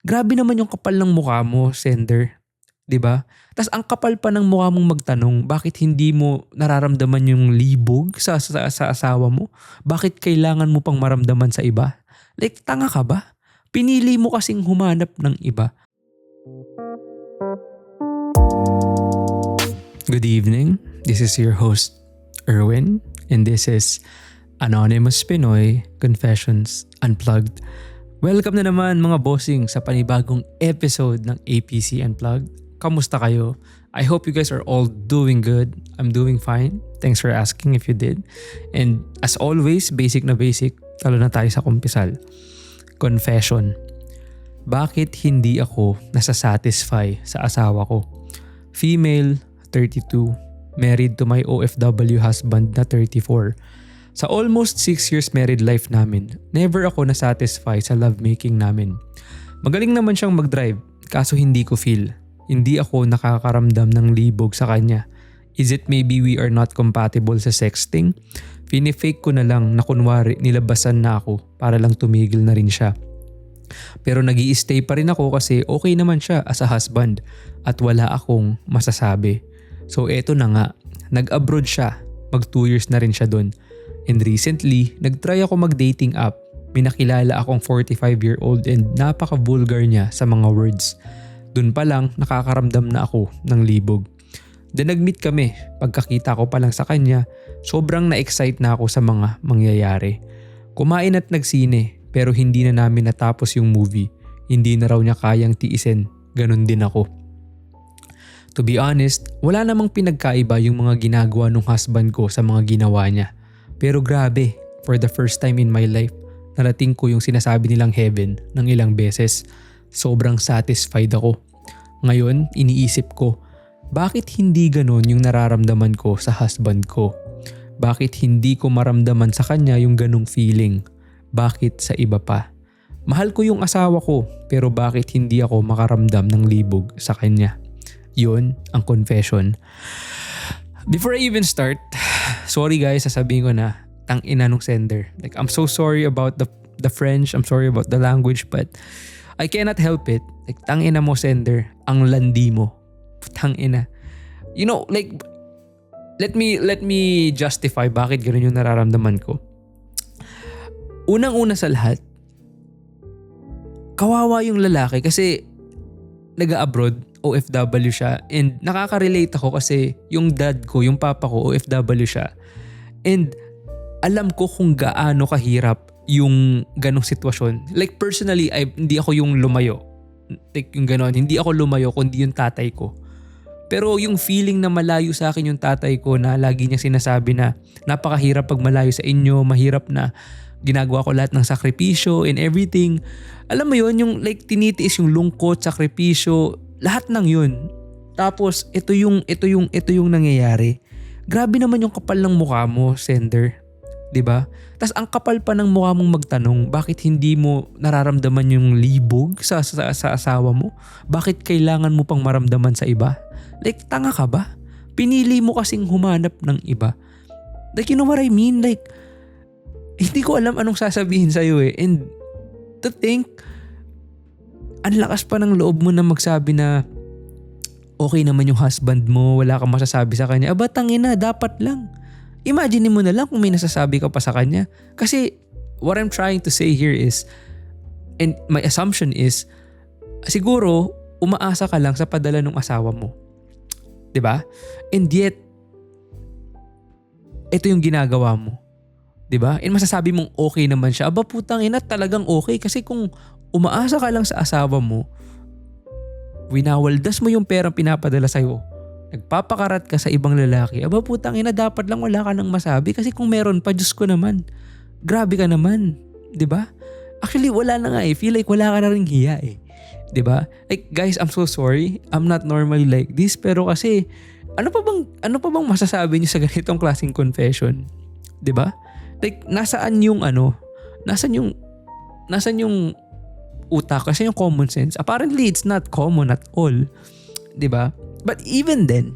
Grabe naman yung kapal ng mukha mo, sender. 'Di ba? Tas ang kapal pa ng mukha mong magtanong, bakit hindi mo nararamdaman yung libog sa asawa mo? Bakit kailangan mo pang maramdaman sa iba? Like, tanga ka ba? Pinili mo kasing humanap ng iba. Good evening. This is your host, Erwin, and this is Anonymous Pinoy Confessions Unplugged. Welcome na naman mga bossing sa panibagong episode ng APC Unplugged. Kamusta kayo? I hope you guys are all doing good. I'm doing fine. Thanks for asking if you did. And as always, basic na basic, talo na tayo sa kumpisal. Confession. Bakit hindi ako nasasatisfy sa asawa ko? Female, 32, married to my OFW husband na 34. Sa almost 6 years married life namin, never ako nasatisfy sa lovemaking namin. Magaling naman siyang mag-drive, kaso hindi ko feel. Hindi ako nakakaramdam ng libog sa kanya. Is it maybe we are not compatible sa sexting? Fini-fake ko na lang na kunwari nilabasan na ako para lang tumigil na rin siya. Pero nag-i-stay pa rin ako kasi okay naman siya as a husband at wala akong masasabi. So eto na nga, nag-abroad siya, mag 2 years na rin siya dun. And recently, nag-try ako mag-dating app. Minakilala akong 45-year-old and napaka-vulgar niya sa mga words. Dun pa lang nakakaramdam na ako ng libog. Then nag-meet kami. Pagkakita ko pa lang sa kanya, sobrang na-excite na ako sa mga mangyayari. Kumain at nagsine pero hindi na namin natapos yung movie. Hindi na raw niya kayang tiisin. Ganun din ako. To be honest, wala namang pinagkaiba yung mga ginagawa ng husband ko sa mga ginawa niya. Pero grabe, for the first time in my life, narating ko yung sinasabi nilang heaven ng ilang beses. Sobrang satisfied ako. Ngayon, iniisip ko, bakit hindi ganon yung nararamdaman ko sa husband ko? Bakit hindi ko maramdaman sa kanya yung ganong feeling? Bakit sa iba pa? Mahal ko yung asawa ko, pero bakit hindi ako makaramdam ng libog sa kanya? Yun ang confession. Before I even start, sorry guys, sasabihin ko na, tangina nung sender. Like, I'm so sorry about the French, I'm sorry about the language, but I cannot help it. Like, tangina mo sender, ang landi mo. Tangina. You know, like, let me justify bakit ganoon yung nararamdaman ko. Unang-una sa lahat, kawawa yung lalaki kasi nag-abroad, OFW siya, and nakaka-relate ako kasi yung dad ko, yung papa ko, OFW siya. And alam ko kung gaano kahirap yung ganong sitwasyon. Like personally, hindi ako yung lumayo. Like yung ganon, hindi ako lumayo kundi yung tatay ko. Pero yung feeling na malayo sa akin yung tatay ko na lagi niya sinasabi na napakahirap pag malayo sa inyo, mahirap na ginagawa ko lahat ng sakripisyo and everything. Alam mo yun, yung like tinitiis yung lungkot, sakripisyo, lahat ng yun. Tapos ito yung nangyayari. Grabe naman yung kapal ng mukha mo, sender. 'Di ba? Tas ang kapal pa ng mukha mong magtanong, bakit hindi mo nararamdaman yung libog sa asawa mo? Bakit kailangan mo pang maramdaman sa iba? Like, tanga ka ba? Pinili mo kasing humanap ng iba. Like, you know what I mean? Like, hindi ko alam anong sasabihin sa'yo eh. And to think, ang lakas pa ng loob mo na magsabi na okay naman yung husband mo, wala kang masasabi sa kanya. Aba, tangina, dapat lang. Imagine mo na lang kung may nasasabi ka pa sa kanya. Kasi what I'm trying to say here is, and my assumption is, siguro umaasa ka lang sa padala ng asawa mo. 'Di ba? And yet, ito yung ginagawa mo. 'Di ba? And masasabi mong okay naman siya. Aba putang ina, talagang okay. Kasi kung umaasa ka lang sa asawa mo, winawaldas mo yung perang pinapadala sa'yo, nagpapakarat ka sa ibang lalaki, aba putang ina, dapat lang wala ka nang masabi kasi kung meron pa, Diyos ko naman, grabe ka naman, 'di ba? Actually wala na nga eh, feel like wala ka na ring hiya eh, 'di ba? Like guys, I'm so sorry, I'm not normally like this, pero kasi ano pa bang masasabi niyo sa ganitong klaseng confession, 'di ba? Like nasaan yung utak kasi yung common sense? Apparently it's not common at all, 'di ba? But even then,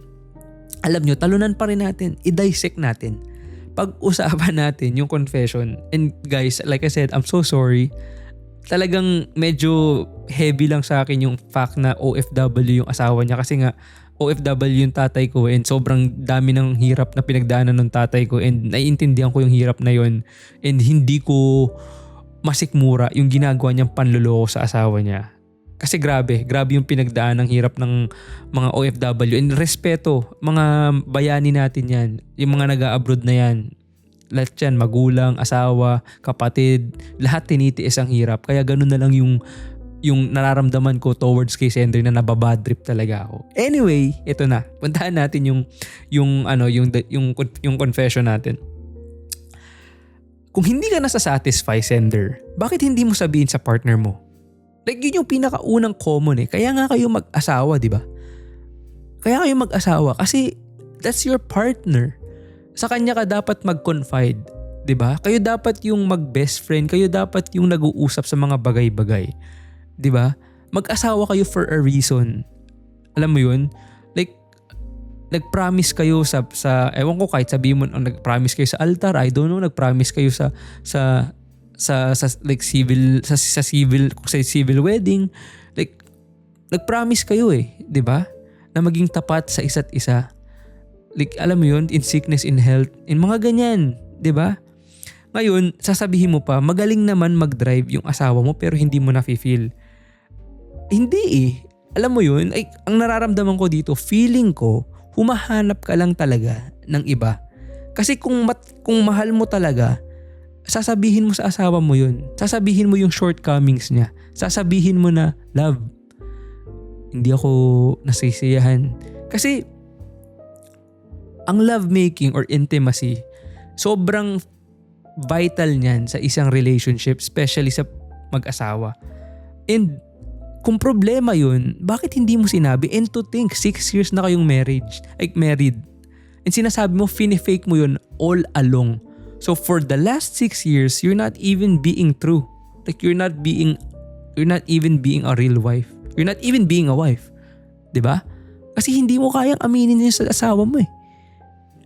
alam nyo, talunan pa rin natin, i-dissect natin. Pag-usapan natin yung confession. And guys, like I said, I'm so sorry. talagang medyo heavy lang sa akin yung fact na OFW yung asawa niya kasi nga OFW yung tatay ko and sobrang dami ng hirap na pinagdaanan ng tatay ko and naiintindihan ko yung hirap na yon and hindi ko masikmura yung ginagawa niyang panloloko sa asawa niya. Kasi grabe yung pinagdaan ng hirap ng mga OFW and respeto, mga bayani natin yan, yung mga nag-a-abroad na yan. Lahat yan, magulang, asawa, kapatid, lahat tinitiis ang hirap. Kaya ganun na lang yung nararamdaman ko towards kay Sendri na nababadrip talaga ako. Anyway, ito na. Puntahan natin yung confession natin. Kung hindi ka nasasatisfy, Sender, bakit hindi mo sabihin sa partner mo? Like yun yung pinakaunang common eh. Kaya nga kayo mag-asawa, di ba? Kaya kayo mag-asawa kasi that's your partner. Sa kanya ka dapat mag-confide, di ba? Kayo dapat yung mag-best friend, kayo dapat yung nag-uusap sa mga bagay-bagay. Di ba? Mag-asawa kayo for a reason. Alam mo yun? Like, nag-promise kayo sa ewan ko kahit sabihin mo nag-promise kayo sa altar, I don't know, nag-promise kayo sa like civil wedding, like nag-promise kayo eh, 'di ba? Na maging tapat sa isa't isa. Like alam mo 'yun, in sickness, in health, in mga ganyan, 'di ba? Ngayon, sasabihin mo pa, magaling naman mag-drive yung asawa mo pero hindi mo na-feel. Hindi eh. Alam mo 'yun, ay ang nararamdaman ko dito, feeling ko humahanap ka lang talaga ng iba. Kasi kung mahal mo talaga, sasabihin mo sa asawa mo yun. Sasabihin mo yung shortcomings niya. Sasabihin mo na, love, hindi ako nasisiyahan. Kasi, ang lovemaking or intimacy, sobrang vital niyan sa isang relationship, especially sa mag-asawa. And, kung problema yun, bakit hindi mo sinabi? And to think, 6 years na kayong married. And sinasabi mo, fake mo yun all along. So for the last 6 years, you're not even being true. Like you're not even being a real wife. You're not even being a wife. 'Di ba? Kasi hindi mo kayang aminin yun sa asawa mo eh.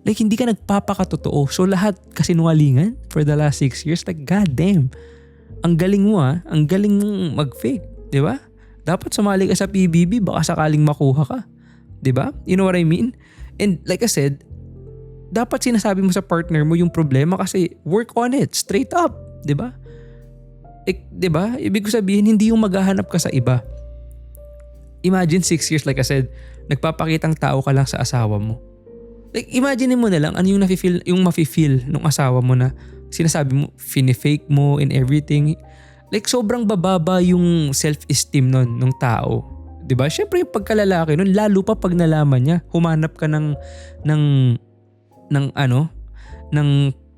Like hindi ka nagpapakatotoo. So lahat kasinungalingan for the last 6 years, like god damn. Ang galing mo ang galing mong mag-fake, 'di ba? Dapat sumali ka sa PBB, baka sakaling makuha ka. 'Di ba? You know what I mean? And like I said, dapat sinasabi mo sa partner mo yung problema kasi work on it, straight up, 'di ba? 'Di ba? Ibig ko sabihin hindi yung maghahanap ka sa iba. Imagine 6 years like I said, nagpapakitang tao ka lang sa asawa mo. Like imagine mo na lang ano yung mafe-feel nung asawa mo na sinasabi mo, fake mo and everything. Like sobrang bababa yung self-esteem nung tao. 'Di ba? Syempre yung pagkalalaki nun, lalo pa pag nalaman niya, humanap ka ng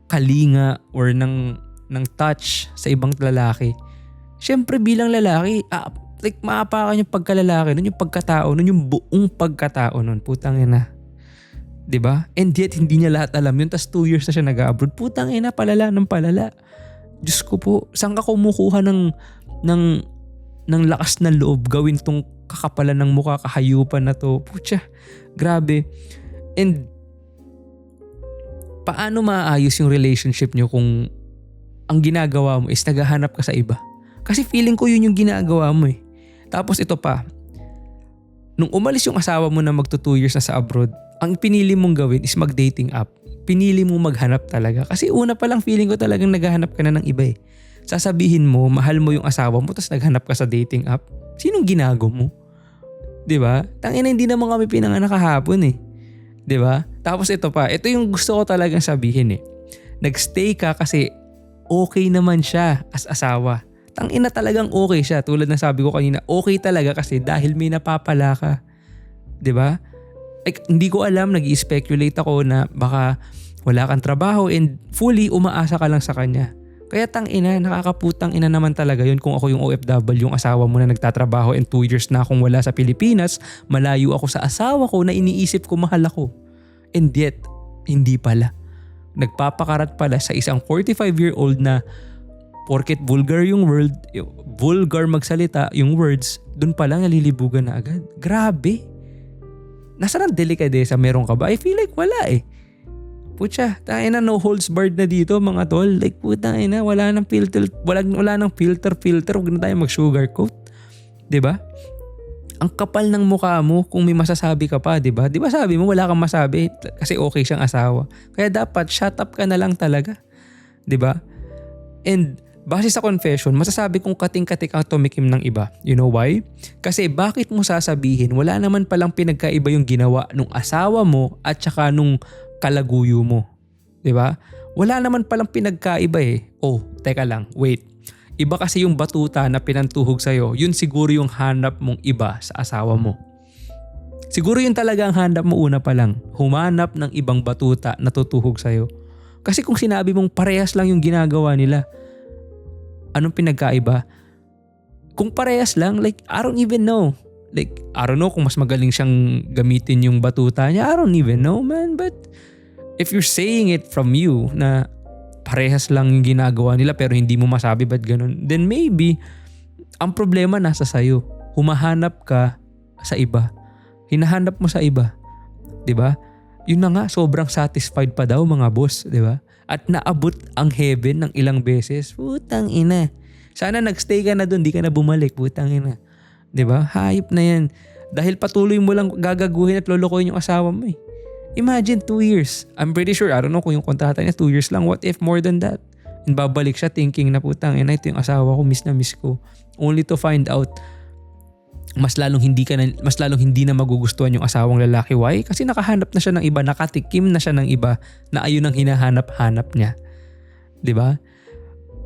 kalinga or ng touch sa ibang lalaki. Syempre bilang lalaki, like maapakan yung pagkalalaki nun, yung pagkatao nun, yung buong pagkatao nun. Putang ina. 'Di ba? And yet hindi niya lahat alam yun. Tas 2 years na siya nag-abroad. Putang ina, palala ng palala. Diyos ko po, saan ka kumukuha ng lakas ng loob gawin tong kakapalan ng mukha, kahayupan na to. Putya, grabe. And paano maayos yung relationship nyo kung ang ginagawa mo is naghahanap ka sa iba? Kasi feeling ko yun yung ginagawa mo eh. Tapos ito pa, nung umalis yung asawa mo na magto 2 years na sa abroad, ang pinili mong gawin is mag-dating app. Pinili mo maghanap talaga. Kasi una pa lang feeling ko talagang naghahanap ka na ng iba eh. Sasabihin mo, mahal mo yung asawa mo tapos naghanap ka sa dating app. Sinong ginago mo? 'Di ba? Tangina, hindi naman kami pinanganak kahapon eh. 'Di ba? Tapos ito pa, ito yung gusto ko talagang sabihin eh. Nagstay ka kasi okay naman siya as asawa. Tangina, talagang okay siya. Tulad ng sabi ko kanina, okay talaga kasi dahil may napapala ka. 'Di ba? Like, hindi ko alam, nag-i-speculate ako na baka wala kang trabaho and fully umaasa ka lang sa kanya. Kaya tangina, nakakaputang ina naman talaga yun kung ako yung OFW, yung asawa mo na nagtatrabaho and 2 years na akong wala sa Pilipinas, malayo ako sa asawa ko na iniisip ko mahal ako. And yet, hindi pala. Nagpapakarat pala sa isang 45-year-old na porket vulgar yung vulgar magsalita, yung words, dun pala nalilibugan na agad. Grabe. Nasaan ang delikadesa? Meron ka ba? I feel like wala eh. Putya, tayo na no holds barred na dito mga tol. Like puta na, wala nang filter, wala nang filter, huwag na tayo mag-sugarcoat. 'Di ba? Ang kapal ng mukha mo kung may masasabi ka pa, 'di ba? 'Di ba sabi mo wala kang masabi kasi okay siyang asawa. Kaya dapat shut up ka na lang talaga. 'Di ba? And base sa confession, masasabi kong kating-katik ang tumikim ng iba. You know why? Kasi bakit mo sasabihin wala naman palang pinagkaiba yung ginawa nung asawa mo at saka nung kalaguyo mo. 'Di ba? Wala naman palang pinagkaiba eh. Oh, teka lang, wait. Iba kasi yung batuta na pinantuhog sa'yo, yun siguro yung hanap mong iba sa asawa mo. Siguro yun talaga ang hanap mo una pa lang, humanap ng ibang batuta na tutuhog sa'yo. Kasi kung sinabi mong parehas lang yung ginagawa nila, anong pinagkaiba? Kung parehas lang, like I don't even know. Like I don't know kung mas magaling siyang gamitin yung batuta niya. I don't even know, man. But if you're saying it from you na parehas lang yung ginagawa nila pero hindi mo masabi ba't ganun, then maybe ang problema nasa sayo. Humahanap ka sa iba. Hinahanap mo sa iba. 'Di ba? Yun na nga, sobrang satisfied pa daw mga boss, 'di ba? At naabot ang heaven ng ilang beses. Putang ina. Sana nagstay ka na doon, di ka na bumalik, putang ina. 'Di ba? Hayop na 'yan. Dahil patuloy mo lang gagaguhin at lolokohin yung asawa mo eh. Imagine 2 years. I'm pretty sure, I don't know kung yung kontrata niya 2 years lang. What if more than that? And babalik siya thinking na putang ina, ito yung asawa ko, miss na miss ko. Only to find out mas lalong hindi na magugustuhan yung asawang lalaki. Why? Kasi nakahanap na siya ng iba, nakatikim na siya ng iba na ayun ang hinahanap-hanap niya. 'Di ba?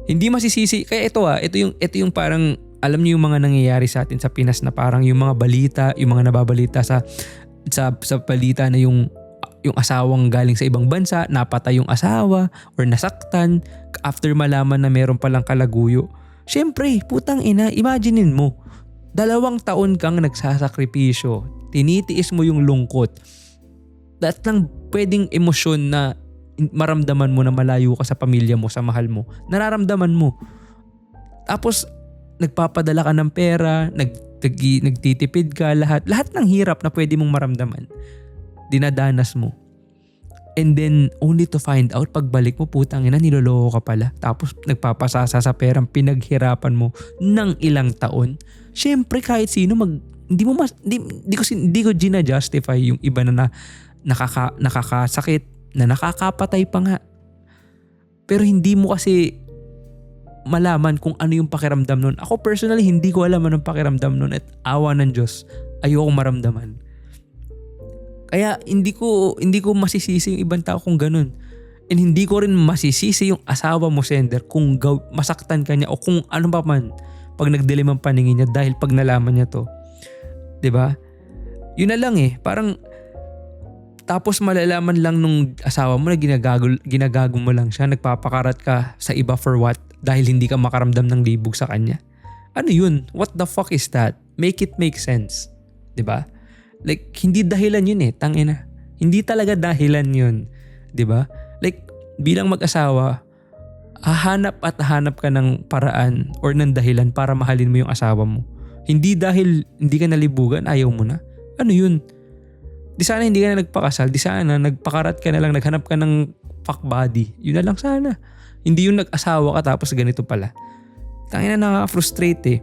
Hindi masisisi. Kaya ito yung parang alam niyo yung mga nangyayari sa atin sa Pinas na parang yung mga balita, yung mga nababalita sa balita na yung asawang galing sa ibang bansa, napatay yung asawa or nasaktan after malaman na meron palang kalaguyo. Syempre, putang ina, imaginein mo. 2 taon kang nagsasakripisyo, tinitiis mo yung lungkot. Lahat ng pwedeng emosyon na maramdaman mo na malayo ka sa pamilya mo, sa mahal mo, nararamdaman mo. Tapos, nagpapadala ka ng pera, nagtitipid ka, lahat ng hirap na pwede mong maramdaman, dinadanas mo. And then, only to find out, pagbalik mo, putang ina, niloloko ka pala. Tapos, nagpapasasa sa perang pinaghirapan mo ng ilang taon. Siyempre, kahit sino, hindi ko gina-justify yung iba na nakakasakit, na nakakapatay pa nga. Pero hindi mo kasi malaman kung ano yung pakiramdam nun. Ako personally, hindi ko alam anong pakiramdam nun at awa ng Diyos, ayoko maramdaman. Kaya hindi ko masisisi yung ibang tao kung ganun. And hindi ko rin masisisi yung asawa mo, sender, kung masaktan ka niya o kung ano pa man pag nagdilim ang paningin niya dahil pag nalaman niya to. 'Di ba? Yun na lang eh. Parang tapos malalaman lang nung asawa mo na ginagago mo lang siya, nagpapakarat ka sa iba for what? Dahil hindi ka makaramdam ng libog sa kanya. Ano yun? What the fuck is that? Make it make sense. 'Di ba? Like, hindi dahilan yun eh, tangina. Hindi talaga dahilan yun. 'Di ba? Like, bilang mag-asawa, hahanap ka ng paraan or ng dahilan para mahalin mo yung asawa mo. Hindi dahil hindi ka nalibugan, ayaw mo na. Ano yun? Di sana hindi ka na nagpakasal. Di sana nagpakarat ka na lang, naghanap ka ng fuck body. Yun na lang sana. Hindi yung nag-asawa ka tapos ganito pala. Tangina, nakaka-frustrate eh.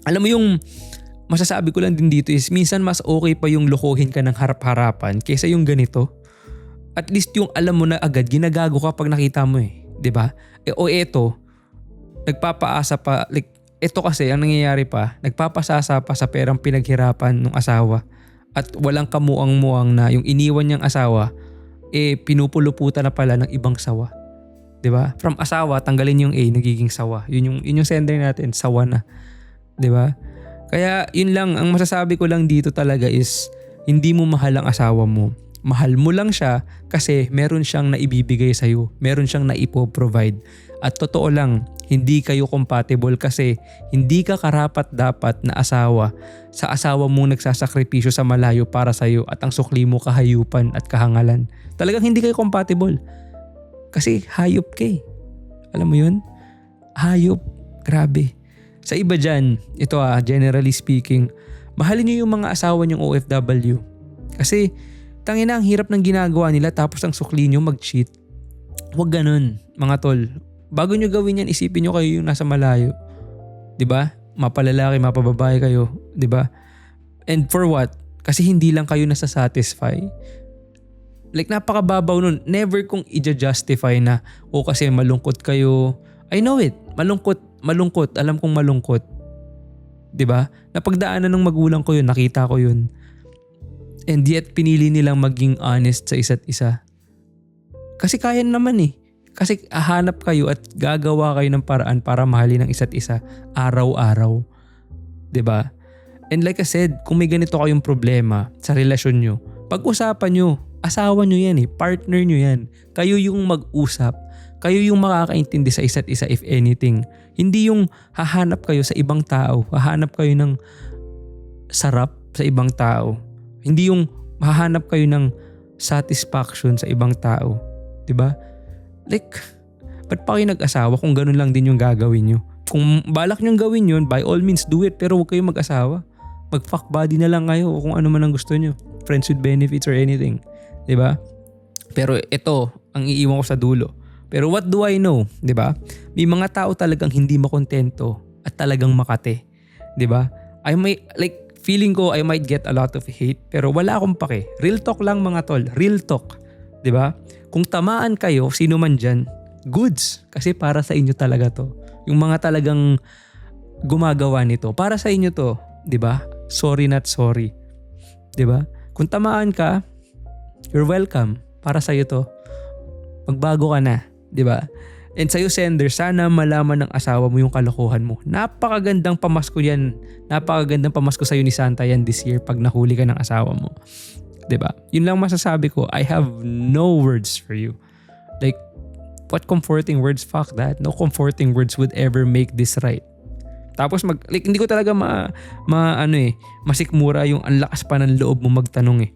Alam mo yung masasabi ko lang din dito is minsan mas okay pa yung lokohin ka ng harap-harapan kaysa yung ganito. At least yung alam mo na agad, ginagago ka pag nakita mo eh. 'Di ba? O eto, nagpapaasa pa, like ito kasi ang nangyayari pa, nagpapasasa pa sa perang pinaghirapan ng asawa at walang kamuang-muang na yung iniwan niyang asawa pinupuluputan na pala ng ibang sawa. 'Di ba? From asawa tanggalin yung A, nagiging sawa. Yun yung sender natin, sawa na. 'Di ba? Kaya yun lang, ang masasabi ko lang dito talaga is hindi mo mahal ang asawa mo. Mahal mo lang siya kasi meron siyang naibibigay sa'yo. Meron siyang naipo-provide. At totoo lang, hindi kayo compatible kasi hindi ka karapat-dapat na asawa sa asawa mong nagsasakripisyo sa malayo para sa'yo at ang sukli mo kahayupan at kahangalan. Talagang hindi kayo compatible. Kasi hayop ka eh. Alam mo yun? Hayop. Grabe. Sa iba dyan, ito generally speaking, mahalin nyo yung mga asawa nyong OFW. Kasi Tangina, ang hirap ng ginagawa nila tapos ang sukli nyo mag-cheat. Huwag ganun, mga tol. Bago nyo gawin yan, isipin nyo kayo yung nasa malayo. 'Di ba? Mapalalaki, mapababae kayo. 'Di ba? And for what? Kasi hindi lang kayo nasasatisfy. Like napakababaw nun. Never kong i-justify na kasi malungkot kayo. I know it. Malungkot. Alam kong malungkot. 'Di ba? Napagdaanan ng magulang ko yun, nakita ko yun. And yet pinili nilang maging honest sa isa't isa. Kasi kaya naman eh. Kasi hahanap kayo at gagawa kayo ng paraan para mahalin ang isa't isa araw-araw. 'Di ba? And like I said, kung may ganito kayong problema sa relasyon nyo, pag-usapan nyo. Asawa nyo yan eh. Partner nyo yan. Kayo yung mag-usap. Kayo yung makakaintindi sa isa't isa if anything. Hindi yung hahanap kayo sa ibang tao. Hahanap kayo ng sarap sa ibang tao. Hindi yung hahanap kayo ng satisfaction sa ibang tao. 'Di ba? Like, ba't pa kayo nag-asawa kung ganun lang din yung gagawin nyo? Kung balak nyong gawin yun, by all means do it, pero huwag kayong mag-asawa. Mag-fuck buddy na lang kayo o kung ano man ang gusto nyo. Friends with benefits or anything. 'Di ba? Pero ito, ang iiwan ko sa dulo. Pero what do I know? 'Di ba? May mga tao talagang hindi makontento at talagang makate. 'Di ba? Feeling ko I might get a lot of hate pero wala akong pake. Real talk lang mga tol. Real talk. 'Di ba? Kung tamaan kayo, sino man dyan, goods. Kasi para sa inyo talaga to. Yung mga talagang gumagawa nito, para sa inyo to. 'Di ba? Sorry not sorry. 'Di ba? Kung tamaan ka, you're welcome. Para sa iyo to. Magbago ka na. 'Di ba? And sa'yo sender, sana malaman ng asawa mo yung kalokohan mo. Napakagandang pamasko yan. Napakagandang pamasko sa'yo ni Santa yan this year pag nahuli ka ng asawa mo. 'Di ba? Yun lang masasabi ko. I have no words for you. Like, what comforting words? Fuck that. No comforting words would ever make this right. Tapos hindi ko talaga masikmura yung ang lakas pa ng loob mo magtanong eh.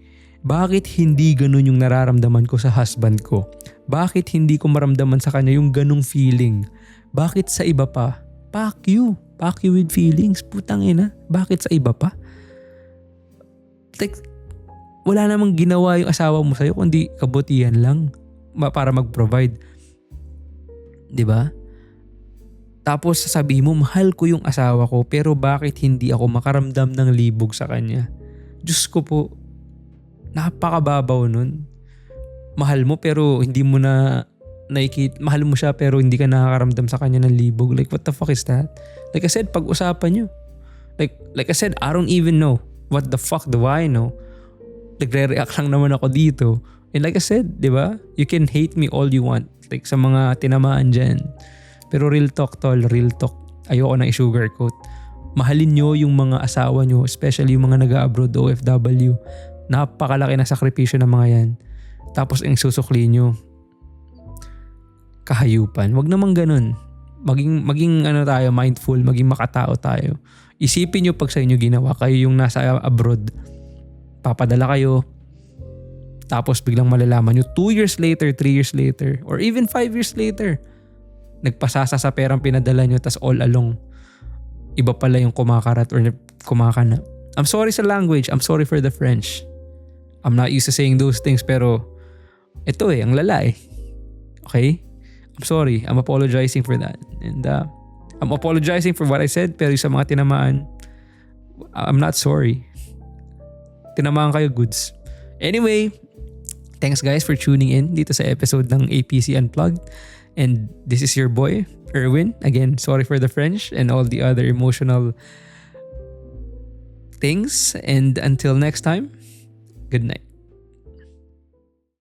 Bakit hindi ganun yung nararamdaman ko sa husband ko? Bakit hindi ko maramdaman sa kanya yung ganung feeling? Bakit sa iba pa? Fuck you. Fuck you with feelings. Putang ina. Bakit sa iba pa? Like, wala namang ginawa yung asawa mo sa'yo kundi kabutihan lang para mag-provide. 'Di ba? Tapos sasabihin mo, mahal ko yung asawa ko pero bakit hindi ako makaramdam ng libog sa kanya? Diyos ko po, napakababaw nun. Mahal mo pero hindi mo na nakikita. Mahal mo siya pero hindi ka nakakaramdam sa kanya ng libog. Like, what the fuck is that? Like I said, pag-usapan nyo. Like I said, I don't even know. What the fuck do I know? Nagre-react lang naman ako dito. And like I said, di ba? You can hate me all you want. Like sa mga tinamaan dyan. Pero real talk tol, real talk. Ayoko na i-sugarcoat. Mahalin nyo yung mga asawa nyo, especially yung mga nag-abroad OFW. Napakalaki na sakripisyo ng mga yan. Tapos ang susukli nyo, kahayupan. Wag naman ganun. Maging tayo, mindful, maging makatao tayo. Isipin nyo pag sa inyo ginawa, kayo yung nasa abroad, papadala kayo, tapos biglang malalaman nyo 2 years later, 3 years later, or even 5 years later, nagpasasa sa perang pinadala nyo, tas all along, iba pala yung kumakarat or kumakana. I'm sorry sa language, I'm sorry for the French. I'm not used to saying those things, pero ito ang lala eh. Okay? I'm sorry, I'm apologizing for that. And I'm apologizing for what I said, pero sa mga tinamaan, I'm not sorry. Tinamaan kayo, goods. Anyway, thanks guys for tuning in dito sa episode ng APC Unplugged. And this is your boy, Erwin. Again, sorry for the French and all the other emotional things. And until next time, good night.